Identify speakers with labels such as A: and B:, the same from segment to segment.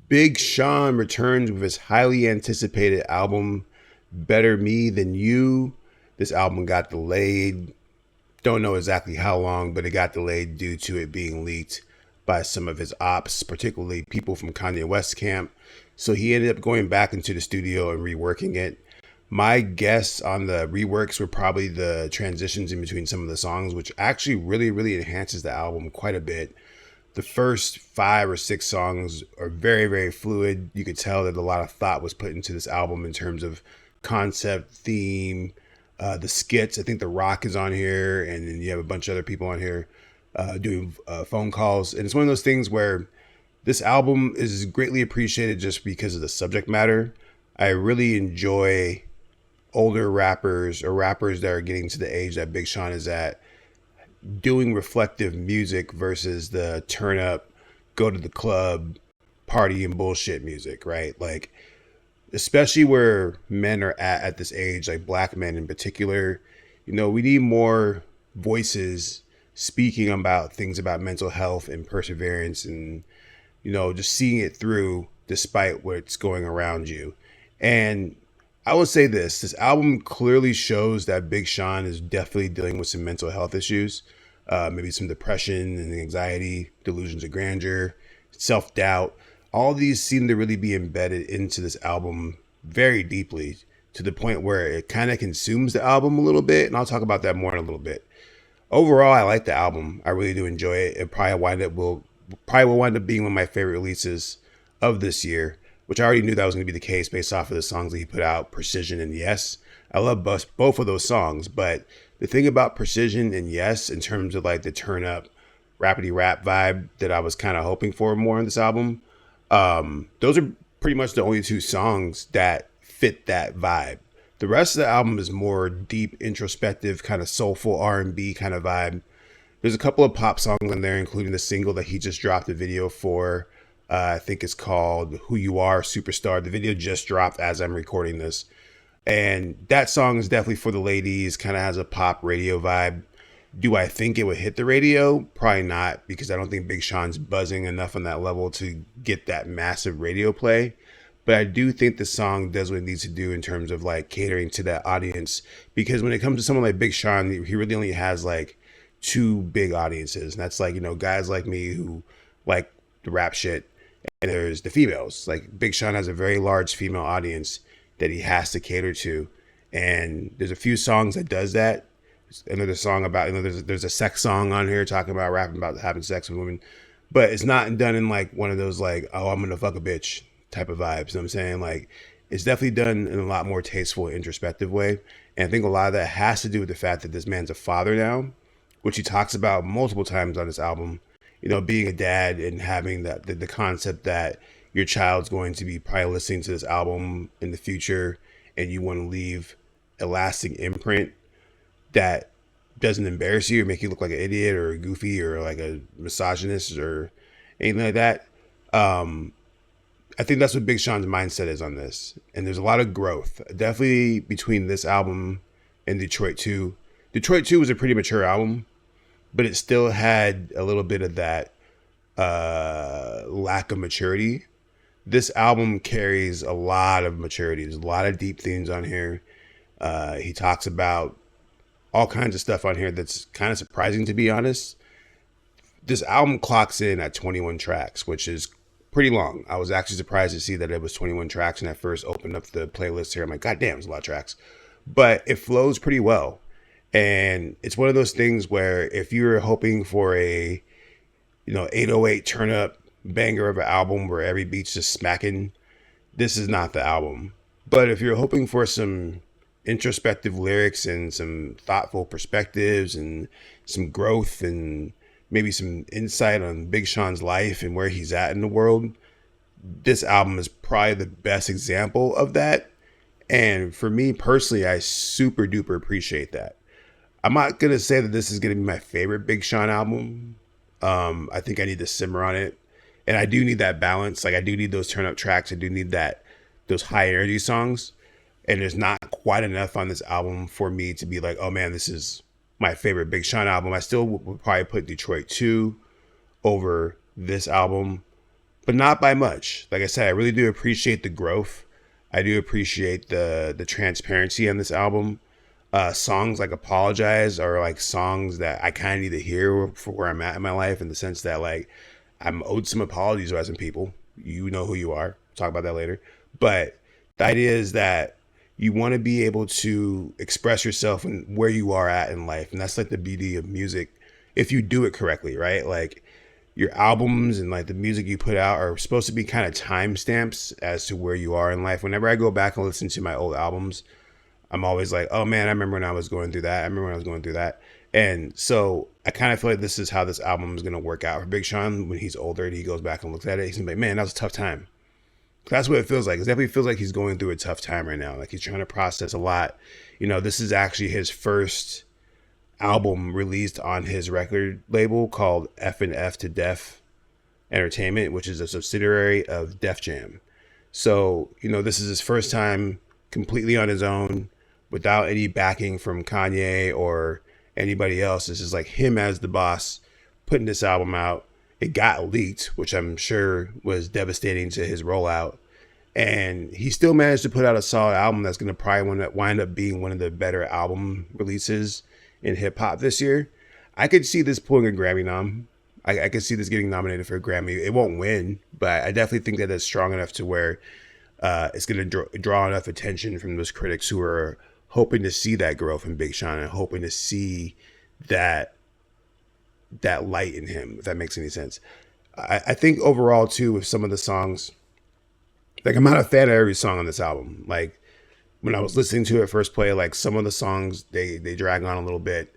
A: Big Sean returns with his highly anticipated album, Better Me Than You. This album got delayed. Don't know exactly how long, but it got delayed due to it being leaked by some of his ops, particularly people from Kanye West camp. So he ended up going back into the studio and reworking it. My guess on the reworks were probably the transitions in between some of the songs, which actually really, really enhances the album quite a bit. The first 5 or 6 songs are very, very fluid. You could tell that a lot of thought was put into this album in terms of concept, theme, the skits. I think The Rock is on here, and then you have a bunch of other people on here doing phone calls. And it's one of those things where this album is greatly appreciated just because of the subject matter. I really enjoy older rappers or rappers that are getting to the age that Big Sean is at doing reflective music versus the turn up, go to the club, party and bullshit music, right? Like, especially where men are at this age, like black men in particular, we need more voices speaking about things about mental health and perseverance and, just seeing it through despite what's going around you. And I would say this album clearly shows that Big Sean is definitely dealing with some mental health issues, maybe some depression and anxiety, delusions of grandeur, self-doubt. All these seem to really be embedded into this album very deeply to the point where it kind of consumes the album a little bit. And I'll talk about that more in a little bit. Overall, I like the album. I really do enjoy it. It probably will wind up being one of my favorite releases of this year, which I already knew that was going to be the case based off of the songs that he put out, Precision and Yes. I love both of those songs, but the thing about Precision and Yes, in terms of like the turn up, rapidy rap vibe that I was kind of hoping for more on this album, those are pretty much the only 2 songs that fit that vibe. The rest of the album is more deep, introspective, kind of soulful R&B kind of vibe. There's a couple of pop songs in there, including the single that he just dropped a video for. I think it's called Who You Are, Superstar. The video just dropped as I'm recording this. And that song is definitely for the ladies, kind of has a pop radio vibe. Do I think it would hit the radio? Probably not, because I don't think Big Sean's buzzing enough on that level to get that massive radio play. But I do think the song does what it needs to do in terms of like catering to that audience. Because when it comes to someone like Big Sean, he really only has like 2 big audiences. And that's like, guys like me who like the rap shit. And there's the females. Like Big Sean has a very large female audience that he has to cater to. And there's a few songs that does that. Another song about, there's a sex song on here talking about rapping about having sex with women. But it's not done in like one of those like, oh, I'm going to fuck a bitch type of vibes. You know what I'm saying? Like, it's definitely done in a lot more tasteful, introspective way. And I think a lot of that has to do with the fact that this man's a father now, which he talks about multiple times on this album. Being a dad and having the concept that your child's going to be probably listening to this album in the future and you want to leave a lasting imprint that doesn't embarrass you or make you look like an idiot or a goofy or like a misogynist or anything like that. I think that's what Big Sean's mindset is on this. And there's a lot of growth, definitely between this album and Detroit 2. Detroit 2 was a pretty mature album, but it still had a little bit of that lack of maturity. This album carries a lot of maturity. There's a lot of deep themes on here. He talks about all kinds of stuff on here that's kind of surprising, to be honest. This album clocks in at 21 tracks, which is pretty long. I was actually surprised to see that it was 21 tracks when I first opened up the playlist here. I'm like, God damn, it's a lot of tracks. But it flows pretty well. And it's one of those things where if you're hoping for a 808 turn up banger of an album where every beat's just smacking, this is not the album. But if you're hoping for some introspective lyrics and some thoughtful perspectives and some growth and maybe some insight on Big Sean's life and where he's at in the world, this album is probably the best example of that. And for me personally, I super duper appreciate that. I'm not going to say that this is going to be my favorite Big Sean album. I think I need to simmer on it. And I do need that balance. Like, I do need those turn up tracks. I do need those high energy songs. And there's not quite enough on this album for me to be like, oh man, this is my favorite Big Sean album. I still would probably put Detroit 2 over this album. but not by much. Like I said, I really do appreciate the growth. I do appreciate the transparency on this album. Songs like Apologize are like songs that I kind of need to hear for where I'm at in my life, in the sense that like I'm owed some apologies by some people. You know who you are. Talk about that later. But the idea is that you want to be able to express yourself and where you are at in life. And that's like the beauty of music if you do it correctly, right? Like your albums and like the music you put out are supposed to be kind of timestamps as to where you are in life. Whenever I go back and listen to my old albums, I'm always like, oh man, I remember when I was going through that. I remember when I was going through that. And so I kind of feel like this is how this album is going to work out for Big Sean when he's older and he goes back and looks at it. He's like, man, that was a tough time. That's what it feels like. It definitely feels like he's going through a tough time right now. Like he's trying to process a lot. You know, this is actually his first album released on his record label called F and F to Def Entertainment, which is a subsidiary of Def Jam. So, you know, this is his first time completely on his own without any backing from Kanye or anybody else. This is like him as the boss putting this album out. It got leaked, which I'm sure was devastating to his rollout. And he still managed to put out a solid album that's going to probably wind up being one of the better album releases in hip hop this year. I could see this pulling a Grammy nom. I could see this getting nominated for a Grammy. It won't win, but I definitely think that it's strong enough to where it's going to draw enough attention from those critics who are hoping to see that growth in Big Sean and hoping to see that light in him, if that makes any sense. I think overall too, with some of the songs, like I'm not a fan of every song on this album. Like when I was listening to it first play, like some of the songs they drag on a little bit.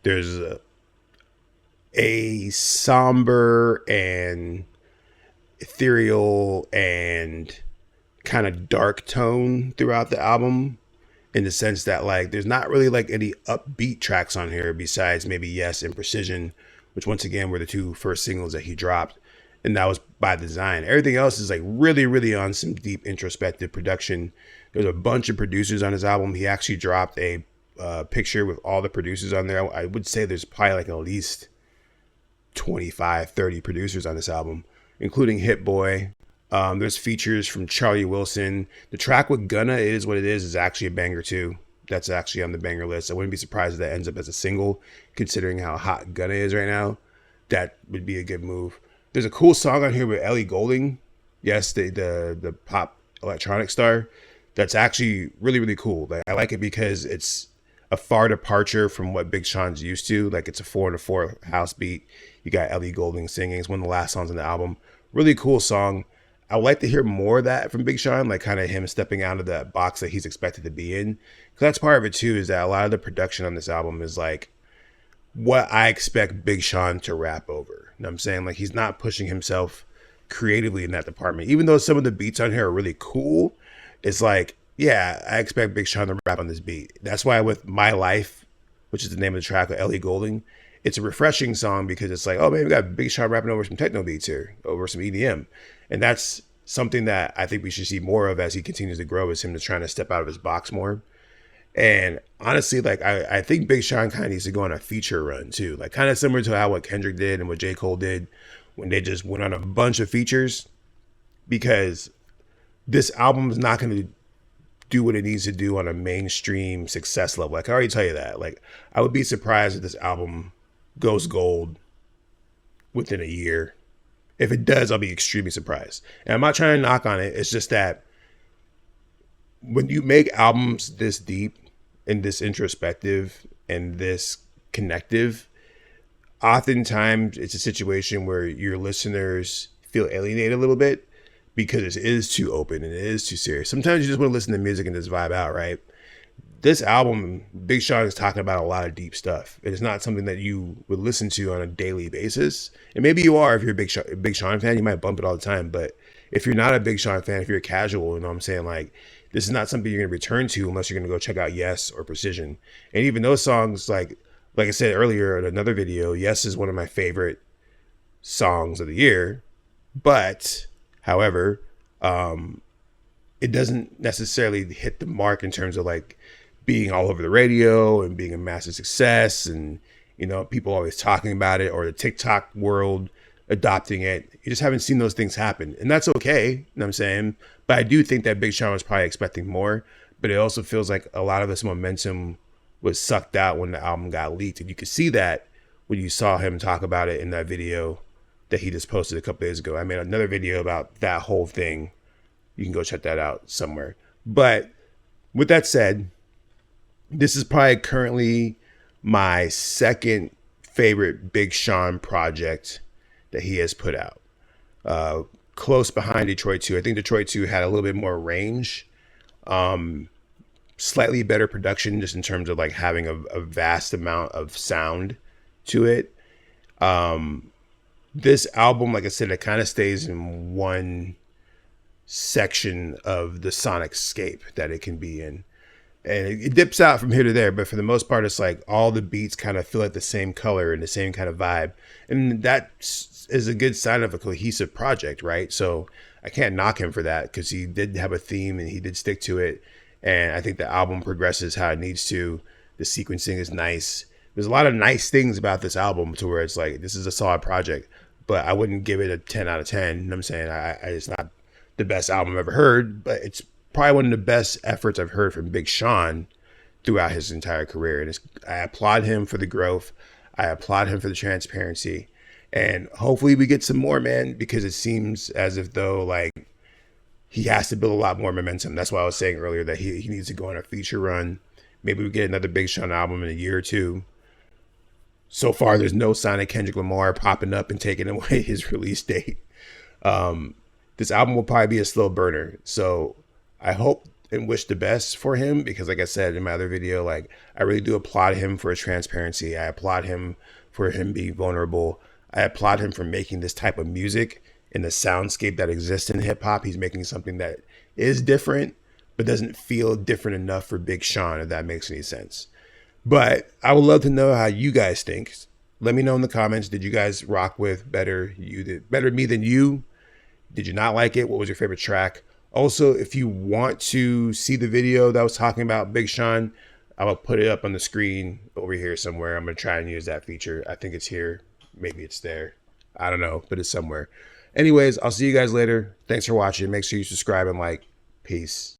A: There's a somber and ethereal and kind of dark tone throughout the album, in the sense that like there's not really like any upbeat tracks on here besides maybe Yes and Precision, which once again were the two first singles that he dropped, and that was by design. Everything else is like really, really on some deep introspective production. There's a bunch of producers on his album. He actually dropped a picture with all the producers on there. I would say there's probably like at least 25, 30 producers on this album, including Hit Boy. There's features from Charlie Wilson. The track with Gunna, It Is What It Is actually a banger too. That's actually on the banger list. I wouldn't be surprised if that ends up as a single, considering how hot Gunna is right now. That would be a good move. There's a cool song on here with Ellie Goulding. Yes, the pop electronic star. That's actually really, really cool. Like, I like it because it's a far departure from what Big Sean's used to. Like it's a 4/4 house beat. You got Ellie Goulding singing. It's one of the last songs on the album. Really cool song. I would like to hear more of that from Big Sean, like kind of him stepping out of that box that he's expected to be in. Because that's part of it too, is that a lot of the production on this album is like what I expect Big Sean to rap over. You know what I'm saying? Like he's not pushing himself creatively in that department. Even though some of the beats on here are really cool, it's like, yeah, I expect Big Sean to rap on this beat. That's why with My Life, which is the name of the track with Ellie Goulding, it's a refreshing song because it's like, oh man, we got Big Sean rapping over some techno beats here, over some EDM. And that's something that I think we should see more of as he continues to grow, is him just trying to step out of his box more. And honestly, like I think Big Sean kind of needs to go on a feature run too, like kind of similar to how what Kendrick did and what J. Cole did when they just went on a bunch of features, because this album is not going to do what it needs to do on a mainstream success level. Like I already tell you that. Like I would be surprised if this album goes gold within a year. If it does, I'll be extremely surprised. And I'm not trying to knock on it. It's just that when you make albums this deep and this introspective and this connective, oftentimes it's a situation where your listeners feel alienated a little bit because it is too open and it is too serious. Sometimes you just want to listen to music and just vibe out, right? This album, Big Sean is talking about a lot of deep stuff. It is not something that you would listen to on a daily basis. And maybe you are if you're a Big Sean fan, you might bump it all the time. But if you're not a Big Sean fan, if you're a casual, you know what I'm saying? Like, this is not something you're going to return to unless you're going to go check out Yes or Precision. And even those songs, like I said earlier in another video, Yes is one of my favorite songs of the year. But, however, it doesn't necessarily hit the mark in terms of like being all over the radio and being a massive success and, you know, people always talking about it, or the TikTok world adopting it. You just haven't seen those things happen. And that's okay. You know what I'm saying? But I do think that Big Sean was probably expecting more. But it also feels like a lot of this momentum was sucked out when the album got leaked. And you could see that when you saw him talk about it in that video that he just posted a couple days ago. I made another video about that whole thing. You can go check that out somewhere. But with that said, this is probably currently my second favorite Big Sean project that he has put out. Close behind Detroit 2. I think Detroit 2 had a little bit more range. Slightly better production just in terms of like having a vast amount of sound to it. This album, like I said, it kind of stays in one section of the sonic scape that it can be in. And it dips out from here to there, but for the most part, it's like all the beats kind of feel like the same color and the same kind of vibe. And that is a good sign of a cohesive project, right? So I can't knock him for that because he did have a theme and he did stick to it. And I think the album progresses how it needs to. The sequencing is nice. There's a lot of nice things about this album to where it's like, this is a solid project, but I wouldn't give it a 10 out of 10. You know what I'm saying? It's not the best album I've ever heard, but it's probably one of the best efforts I've heard from Big Sean throughout his entire career. And I applaud him for the growth. I applaud him for the transparency. And hopefully we get some more, man, because it seems as if though like he has to build a lot more momentum. That's why I was saying earlier that he needs to go on a feature run. Maybe we get another Big Sean album in a year or two. So far, there's no sign of Kendrick Lamar popping up and taking away his release date. This album will probably be a slow burner. So I hope and wish the best for him because like I said in my other video, like I really do applaud him for his transparency. I applaud him for him being vulnerable. I applaud him for making this type of music in the soundscape that exists in hip hop. He's making something that is different, but doesn't feel different enough for Big Sean, if that makes any sense. But I would love to know how you guys think. Let me know in the comments. Did you guys rock with Better Me Than You? Did you not like it? What was your favorite track? Also, if you want to see the video that I was talking about Big Sean, I will put it up on the screen over here somewhere. I'm going to try and use that feature. I think it's here. Maybe it's there. I don't know, but it's somewhere. Anyways, I'll see you guys later. Thanks for watching. Make sure you subscribe and like. Peace.